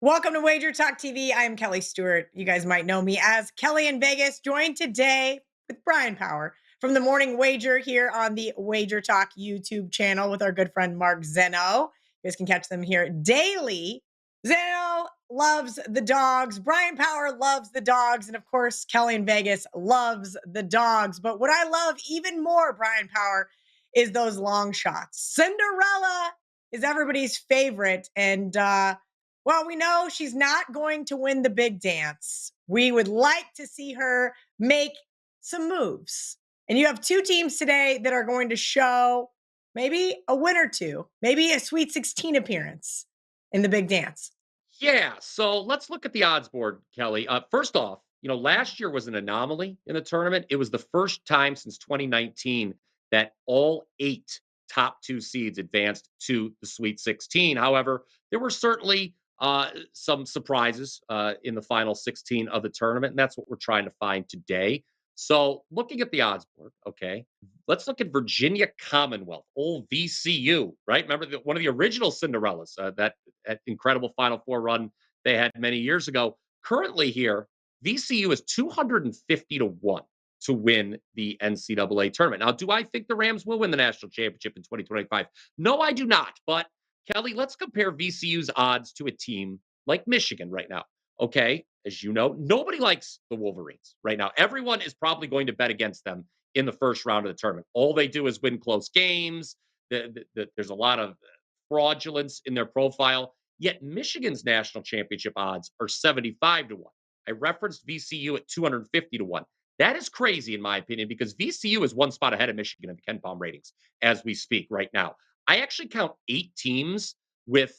Welcome to WagerTalk TV. I am Kelly Stewart. You guys might know me as Kelly in Vegas, joined today with Bryan Power from the Morning Wager here on the WagerTalk YouTube channel with our good friend Mark Zeno. You guys can catch them here daily. Zeno loves the dogs. Bryan Power loves the dogs. And of course, Kelly in Vegas loves the dogs. But what I love even more, Bryan Power, is those long shots. Cinderella is everybody's favorite. And, well, we know she's not going to win the big dance. We would like to see her make some moves. And you have two teams today that are going to show maybe a win or two, maybe a Sweet 16 appearance in the big dance. Yeah, so let's look at the odds board, Kelly. First off, last year was an anomaly in the tournament. It was the first time since 2019 that all eight top two seeds advanced to the Sweet 16. However, there were certainly some surprises in the final 16 of the tournament, and that's what we're trying to find today. So, looking at the odds board, okay, let's look at Virginia Commonwealth, old VCU, right? Remember one of the original Cinderellas, that incredible Final Four run they had many years ago. Currently here, VCU is 250 to 1 to win the NCAA tournament. Now, do I think the Rams will win the national championship in 2025? No, I do not. But Kelly, let's compare VCU's odds to a team like Michigan right now. Okay. As you know, nobody likes the Wolverines right now. Everyone is probably going to bet against them in the first round of the tournament. All they do is win close games. There's a lot of fraudulence in their profile. Yet Michigan's national championship odds are 75 to 1. I referenced VCU at 250 to 1. That is crazy, in my opinion, because VCU is one spot ahead of Michigan in the Ken Palm ratings as we speak right now. I actually count 8 teams with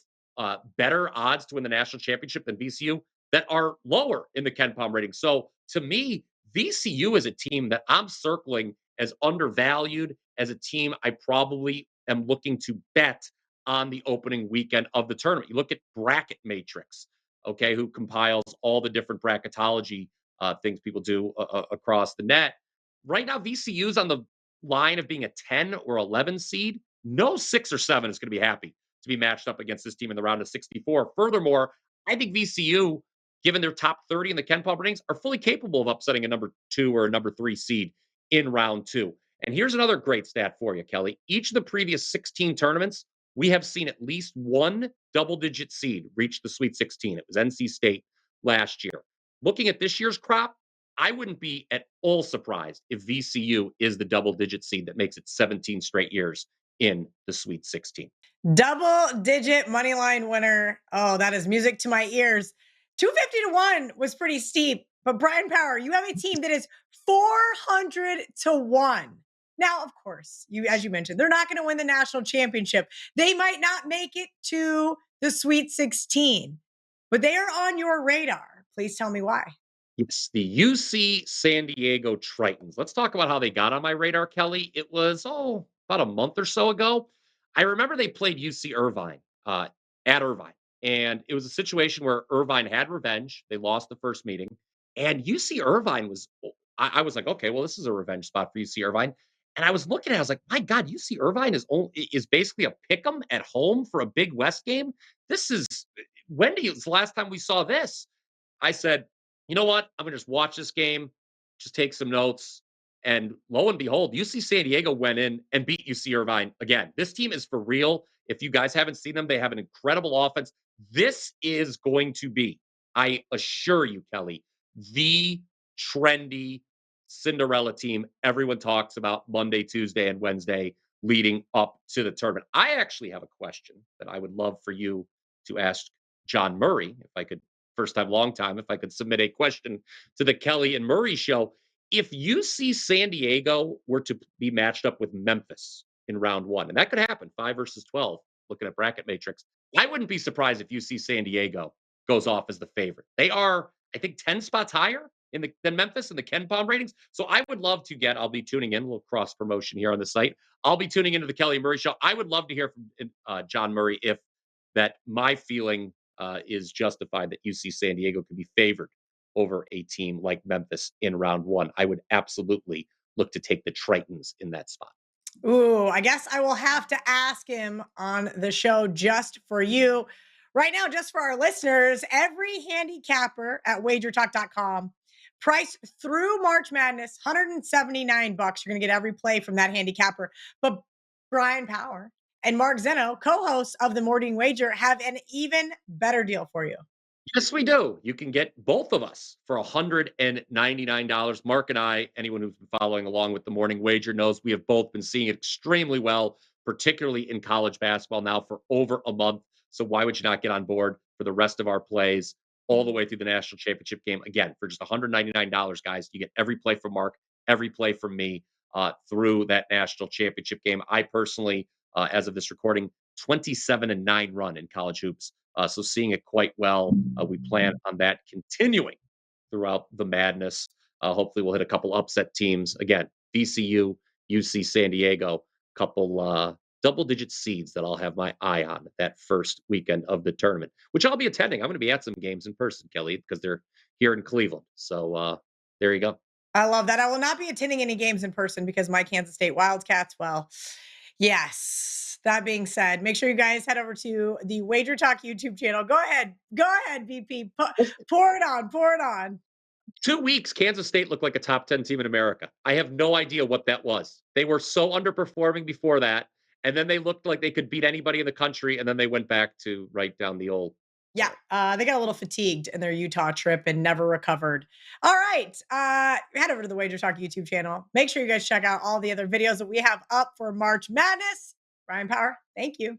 better odds to win the national championship than VCU that are lower in the Ken Palm rating. So to me, VCU is a team that I'm circling as undervalued, as a team I probably am looking to bet on the opening weekend of the tournament. You look at Bracket Matrix, okay, who compiles all the different bracketology things people do across the net. Right now, VCU is on the line of being a 10 or 11 seed. No 6 or 7 is going to be happy to be matched up against this team in the round of 64. Furthermore, I think VCU, given their top 30 in the Ken Palm ratings, are fully capable of upsetting a number 2 or a number 3 seed in round 2. And here's another great stat for you, Kelly. Each of the previous 16 tournaments, we have seen at least one double-digit seed reach the Sweet 16. It was NC State last year. Looking at this year's crop, I wouldn't be at all surprised if VCU is the double-digit seed that makes it 17 straight years in the Sweet 16. Double digit money line winner. Oh, that is music to my ears. 250 to 1 was pretty steep, but Bryan Power, you have a team that is 400 to 1. Now, of course, as you mentioned, they're not going to win the national championship. They might not make it to the Sweet 16, but they are on your radar. Please tell me why. It's the UC San Diego Tritons. Let's talk about how they got on my radar, Kelly. It was, about a month or so ago. I remember they played UC Irvine at Irvine. And it was a situation where Irvine had revenge. They lost the first meeting. And UC Irvine was, I was like, okay, well, this is a revenge spot for UC Irvine. And I was looking at it, I was like, my God, UC Irvine is basically a pick 'em at home for a Big West game. This is, it's the last time we saw this? I said, you know what? I'm going to just watch this game, just take some notes. And lo and behold, UC San Diego went in and beat UC Irvine again. This team is for real. If you guys haven't seen them, they have an incredible offense. This is going to be, I assure you, Kelly, the trendy Cinderella team everyone talks about Monday, Tuesday, and Wednesday leading up to the tournament. I actually have a question that I would love for you to ask John Murray, if I could, first time, long time, if I could submit a question to the Kelly and Murray show. If UC San Diego were to be matched up with Memphis in round 1, and that could happen, 5 versus 12, looking at bracket matrix, I wouldn't be surprised if UC San Diego goes off as the favorite. They are, I think, 10 spots higher than Memphis in the Ken Palm ratings. So I would love to I'll be tuning in, a little cross promotion here on the site. I'll be tuning into the Kelly and Murray show. I would love to hear from John Murray if that my feeling is justified that UC San Diego could be favored over a team like Memphis in round 1. I would absolutely look to take the Tritons in that spot. Ooh, I guess I will have to ask him on the show just for you. Right now, just for our listeners, every handicapper at wagertalk.com, price through March Madness, $179. You're going to get every play from that handicapper. But Bryan Power and Mark Zeno, co-hosts of the Morning Wager, have an even better deal for you. Yes, we do. You can get both of us for $199. Mark and I, anyone who's been following along with the morning wager knows we have both been seeing it extremely well, particularly in college basketball now for over a month. So why would you not get on board for the rest of our plays all the way through the national championship game? Again, for just $199, guys, you get every play from Mark, every play from me through that national championship game. I personally, as of this recording, 27-9 run in college hoops, so seeing it quite well. We plan on that continuing throughout the madness. Hopefully, we'll hit a couple upset teams again. VCU, UC San Diego, couple double-digit seeds that I'll have my eye on that first weekend of the tournament, which I'll be attending. I'm going to be at some games in person, Kelly, because they're here in Cleveland. So there you go. I love that. I will not be attending any games in person because my Kansas State Wildcats, well, yes. That being said, make sure you guys head over to the Wager Talk YouTube channel. Go ahead. Go ahead, VP. Pour it on. Pour it on. 2 weeks, Kansas State looked like a top 10 team in America. I have no idea what that was. They were so underperforming before that. And then they looked like they could beat anybody in the country. And then they went back to right down the old. Yeah, they got a little fatigued in their Utah trip and never recovered. All right, head over to the Wager Talk YouTube channel. Make sure you guys check out all the other videos that we have up for March Madness. Bryan Power, thank you.